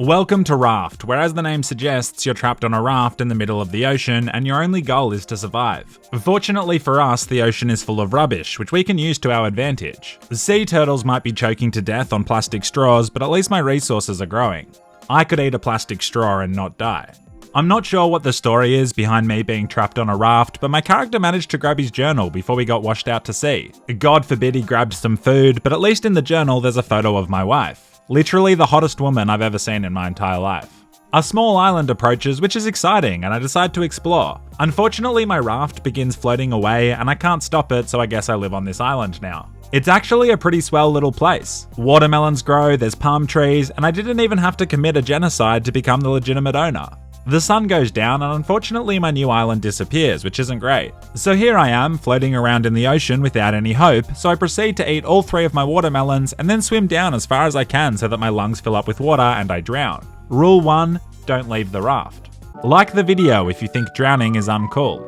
Welcome to Raft, where as the name suggests, you're trapped on a raft in the middle of the ocean and your only goal is to survive. Fortunately for us, the ocean is full of rubbish, which we can use to our advantage. Sea turtles might be choking to death on plastic straws, but at least my resources are growing. I could eat a plastic straw and not die. I'm not sure what the story is behind me being trapped on a raft, but my character managed to grab his journal before we got washed out to sea. God forbid he grabbed some food, but at least in the journal there's a photo of my wife. Literally the hottest woman I've ever seen in my entire life. A small island approaches, which is exciting, and I decide to explore. Unfortunately, my raft begins floating away and I can't stop it, so I guess I live on this island now. It's actually a pretty swell little place. Watermelons grow, there's palm trees, and I didn't even have to commit a genocide to become the legitimate owner. The sun goes down and unfortunately my new island disappears, which isn't great. So here I am, floating around in the ocean without any hope, so I proceed to eat all 3 of my watermelons and then swim down as far as I can so that my lungs fill up with water and I drown. Rule 1, don't leave the raft. Like the video if you think drowning is uncool.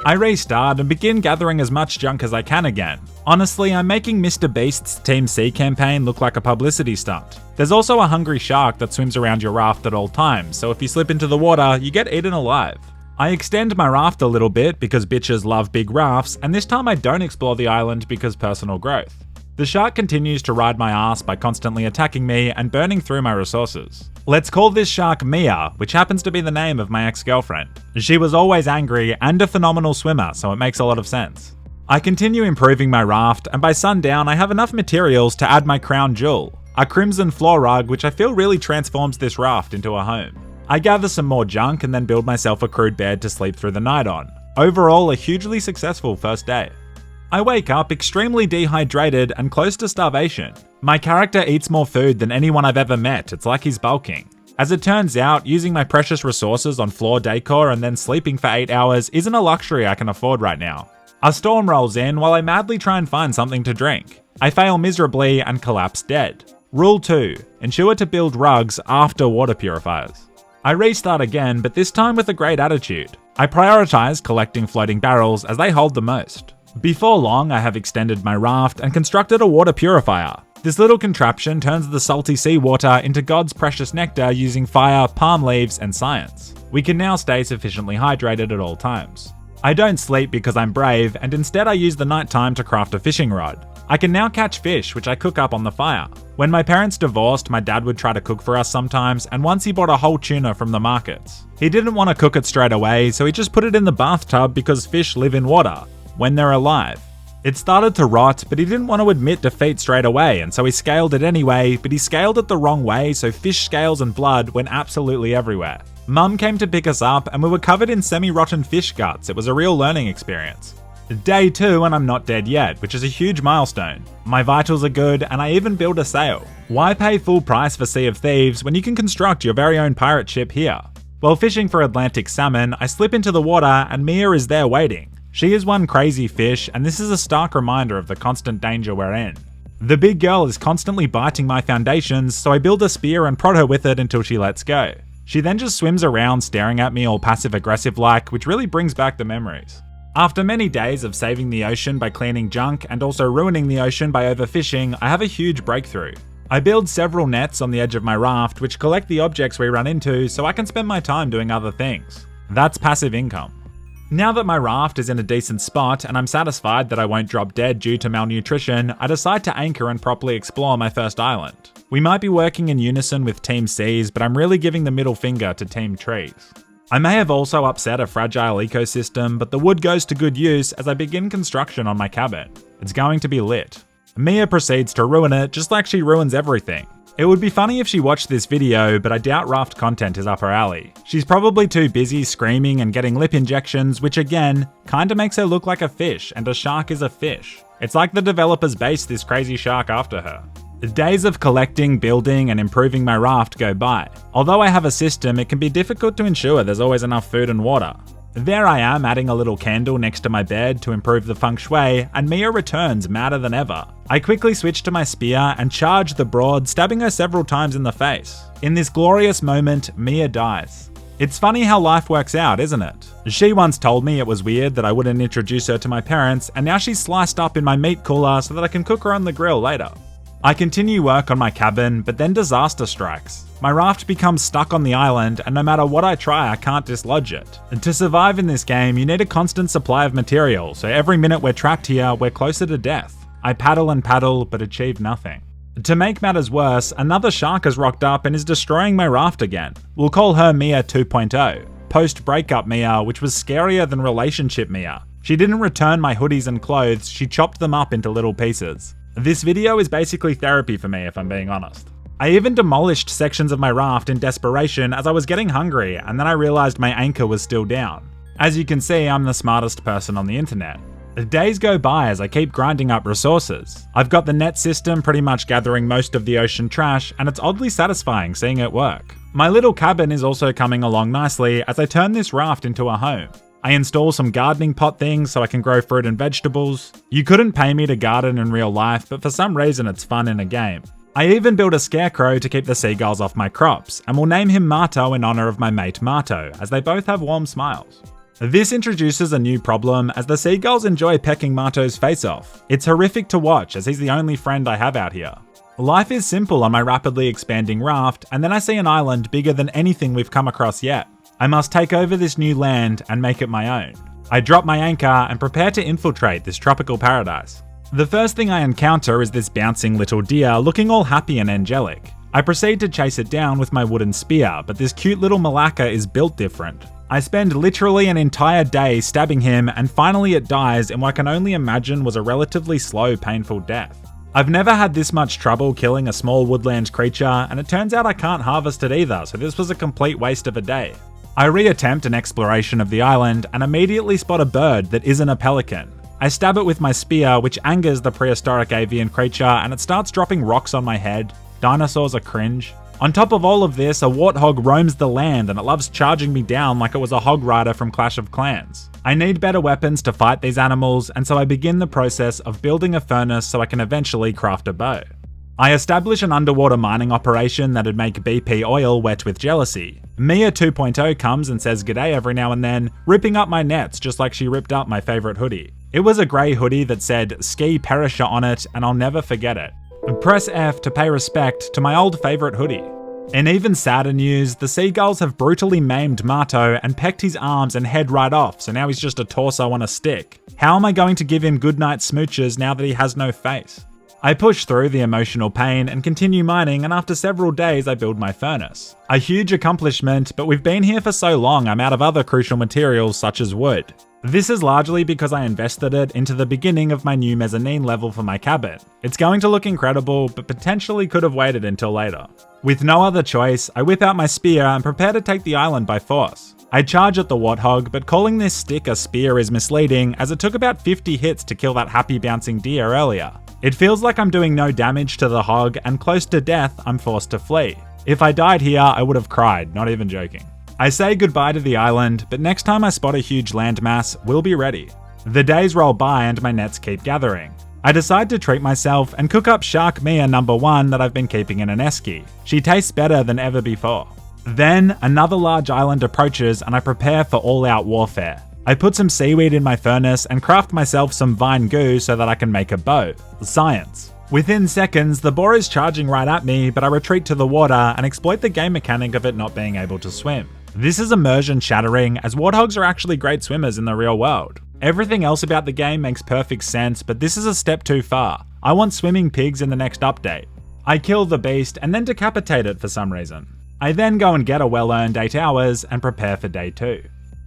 I restart and begin gathering as much junk as I can again. Honestly, I'm making Mr. Beast's Team Sea campaign look like a publicity stunt. There's also a hungry shark that swims around your raft at all times, so if you slip into the water, you get eaten alive. I extend my raft a little bit because bitches love big rafts, and this time I don't explore the island because personal growth. The shark continues to ride my ass by constantly attacking me and burning through my resources. Let's call this shark Mia, which happens to be the name of my ex-girlfriend. She was always angry and a phenomenal swimmer, so it makes a lot of sense. I continue improving my raft, and by sundown I have enough materials to add my crown jewel, a crimson floor rug which I feel really transforms this raft into a home. I gather some more junk and then build myself a crude bed to sleep through the night on. Overall, a hugely successful first day. I wake up extremely dehydrated and close to starvation. My character eats more food than anyone I've ever met, it's like he's bulking. As it turns out, using my precious resources on floor decor and then sleeping for 8 hours isn't a luxury I can afford right now. A storm rolls in while I madly try and find something to drink. I fail miserably and collapse dead. Rule 2, ensure to build rugs after water purifiers. I restart again, but this time with a great attitude. I prioritize collecting floating barrels as they hold the most. Before long, I have extended my raft and constructed a water purifier. This little contraption turns the salty seawater into God's precious nectar using fire, palm leaves, and science. We can now stay sufficiently hydrated at all times. I don't sleep because I'm brave, and instead I use the nighttime to craft a fishing rod. I can now catch fish, which I cook up on the fire. When my parents divorced, my dad would try to cook for us sometimes, and once he bought a whole tuna from the markets. He didn't want to cook it straight away, so he just put it in the bathtub because fish live in water when they're alive. It started to rot, but he didn't want to admit defeat straight away, and so he scaled it anyway, but he scaled it the wrong way, so fish scales and blood went absolutely everywhere. Mum came to pick us up, and we were covered in semi-rotten fish guts. It was a real learning experience. Day 2 and I'm not dead yet, which is a huge milestone. My vitals are good, and I even build a sail. Why pay full price for Sea of Thieves when you can construct your very own pirate ship here? While fishing for Atlantic salmon, I slip into the water and Mia is there waiting. She is one crazy fish, and this is a stark reminder of the constant danger we're in. The big girl is constantly biting my foundations, so I build a spear and prod her with it until she lets go. She then just swims around staring at me all passive-aggressive like, which really brings back the memories. After many days of saving the ocean by cleaning junk and also ruining the ocean by overfishing, I have a huge breakthrough. I build several nets on the edge of my raft which collect the objects we run into so I can spend my time doing other things. That's passive income. Now that my raft is in a decent spot and I'm satisfied that I won't drop dead due to malnutrition, I decide to anchor and properly explore my first island. We might be working in unison with Team Seas, but I'm really giving the middle finger to Team Trees. I may have also upset a fragile ecosystem, but the wood goes to good use as I begin construction on my cabin. It's going to be lit. Mia proceeds to ruin it just like she ruins everything. It would be funny if she watched this video, but I doubt raft content is up her alley. She's probably too busy screaming and getting lip injections, which again, kinda makes her look like a fish, and a shark is a fish. It's like the developers based this crazy shark after her. The days of collecting, building, and improving my raft go by. Although I have a system, it can be difficult to ensure there's always enough food and water. There I am adding a little candle next to my bed to improve the feng shui, and Mia returns madder than ever. I quickly switch to my spear and charge the broad, stabbing her several times in the face. In this glorious moment, Mia dies. It's funny how life works out, isn't it? She once told me it was weird that I wouldn't introduce her to my parents, and now she's sliced up in my meat cooler so that I can cook her on the grill later. I continue work on my cabin, but then disaster strikes. My raft becomes stuck on the island, and no matter what I try, I can't dislodge it. And to survive in this game, you need a constant supply of material, so every minute we're trapped here, we're closer to death. I paddle and paddle, but achieve nothing. To make matters worse, another shark has rocked up and is destroying my raft again. We'll call her Mia 2.0, post-breakup Mia, which was scarier than relationship Mia. She didn't return my hoodies and clothes, she chopped them up into little pieces. This video is basically therapy for me, if I'm being honest. I even demolished sections of my raft in desperation as I was getting hungry, and then I realized my anchor was still down. As you can see, I'm the smartest person on the internet. The days go by as I keep grinding up resources. I've got the net system pretty much gathering most of the ocean trash, and it's oddly satisfying seeing it work. My little cabin is also coming along nicely as I turn this raft into a home. I install some gardening pot things so I can grow fruit and vegetables. You couldn't pay me to garden in real life, but for some reason it's fun in a game. I even built a scarecrow to keep the seagulls off my crops, and will name him Marto in honor of my mate Marto, as they both have warm smiles. This introduces a new problem as the seagulls enjoy pecking Marto's face off. It's horrific to watch as he's the only friend I have out here. Life is simple on my rapidly expanding raft, and then I see an island bigger than anything we've come across yet. I must take over this new land and make it my own. I drop my anchor and prepare to infiltrate this tropical paradise. The first thing I encounter is this bouncing little deer looking all happy and angelic. I proceed to chase it down with my wooden spear, but this cute little Malacca is built different. I spend literally an entire day stabbing him, and finally it dies in what I can only imagine was a relatively slow, painful death. I've never had this much trouble killing a small woodland creature, and it turns out I can't harvest it either, so this was a complete waste of a day. I re-attempt an exploration of the island and immediately spot a bird that isn't a pelican. I stab it with my spear, which angers the prehistoric avian creature, and it starts dropping rocks on my head. Dinosaurs are cringe. On top of all of this, a warthog roams the land and it loves charging me down like it was a hog rider from Clash of Clans. I need better weapons to fight these animals, and so I begin the process of building a furnace so I can eventually craft a bow. I establish an underwater mining operation that'd make BP oil wet with jealousy. Mia 2.0 comes and says g'day every now and then, ripping up my nets just like she ripped up my favourite hoodie. It was a grey hoodie that said Ski Perisher on it, and I'll never forget it. Press F to pay respect to my old favourite hoodie. In even sadder news, the seagulls have brutally maimed Marto and pecked his arms and head right off, so now he's just a torso on a stick. How am I going to give him goodnight smooches now that he has no face? I push through the emotional pain and continue mining, and after several days I build my furnace. A huge accomplishment, but we've been here for so long I'm out of other crucial materials such as wood. This is largely because I invested it into the beginning of my new mezzanine level for my cabin. It's going to look incredible, but potentially could have waited until later. With no other choice, I whip out my spear and prepare to take the island by force. I charge at the warthog, but calling this stick a spear is misleading as it took about 50 hits to kill that happy bouncing deer earlier. It feels like I'm doing no damage to the hog, and close to death, I'm forced to flee. If I died here, I would have cried, not even joking. I say goodbye to the island, but next time I spot a huge landmass, we'll be ready. The days roll by and my nets keep gathering. I decide to treat myself and cook up Shark Mia number 1 that I've been keeping in an esky. She tastes better than ever before. Then, another large island approaches and I prepare for all-out warfare. I put some seaweed in my furnace and craft myself some vine goo so that I can make a bow. Science. Within seconds, the boar is charging right at me, but I retreat to the water and exploit the game mechanic of it not being able to swim. This is immersion shattering, as warthogs are actually great swimmers in the real world. Everything else about the game makes perfect sense, but this is a step too far. I want swimming pigs in the next update. I kill the beast and then decapitate it for some reason. I then go and get a well-earned 8 hours and prepare for day 2.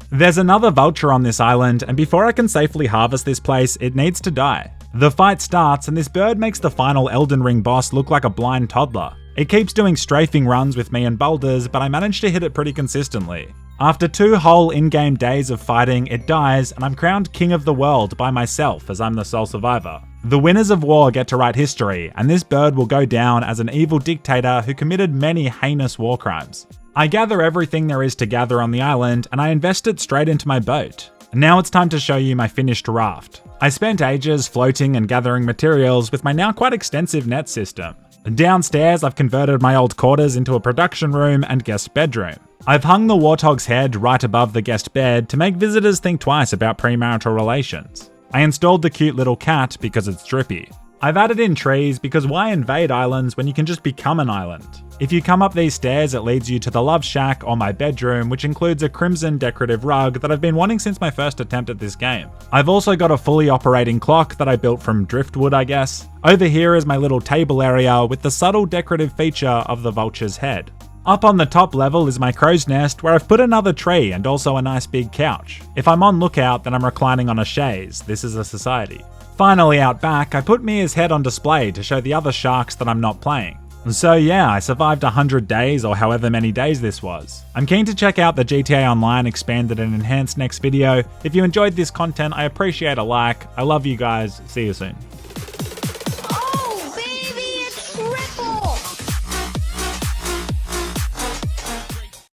There's another vulture on this island, and before I can safely harvest this place, it needs to die. The fight starts, and this bird makes the final Elden Ring boss look like a blind toddler. It keeps doing strafing runs with me and boulders, but I manage to hit it pretty consistently. After 2 whole in-game days of fighting, it dies, and I'm crowned king of the world by myself as I'm the sole survivor. The winners of war get to write history, and this bird will go down as an evil dictator who committed many heinous war crimes. I gather everything there is to gather on the island, and I invest it straight into my boat. Now it's time to show you my finished raft. I spent ages floating and gathering materials with my now quite extensive net system. Downstairs, I've converted my old quarters into a production room and guest bedroom. I've hung the warthog's head right above the guest bed to make visitors think twice about premarital relations. I installed the cute little cat because it's drippy. I've added in trees because why invade islands when you can just become an island? If you come up these stairs, it leads you to the love shack or my bedroom, which includes a crimson decorative rug that I've been wanting since my first attempt at this game. I've also got a fully operating clock that I built from driftwood, I guess. Over here is my little table area with the subtle decorative feature of the vulture's head. Up on the top level is my crow's nest, where I've put another tree and also a nice big couch. If I'm on lookout, then I'm reclining on a chaise. This is a society. Finally, out back, I put Mia's head on display to show the other sharks that I'm not playing. So yeah, I survived 100 days or however many days this was. I'm keen to check out the GTA Online Expanded and Enhanced next video. If you enjoyed this content, I appreciate a like. I love you guys. See you soon.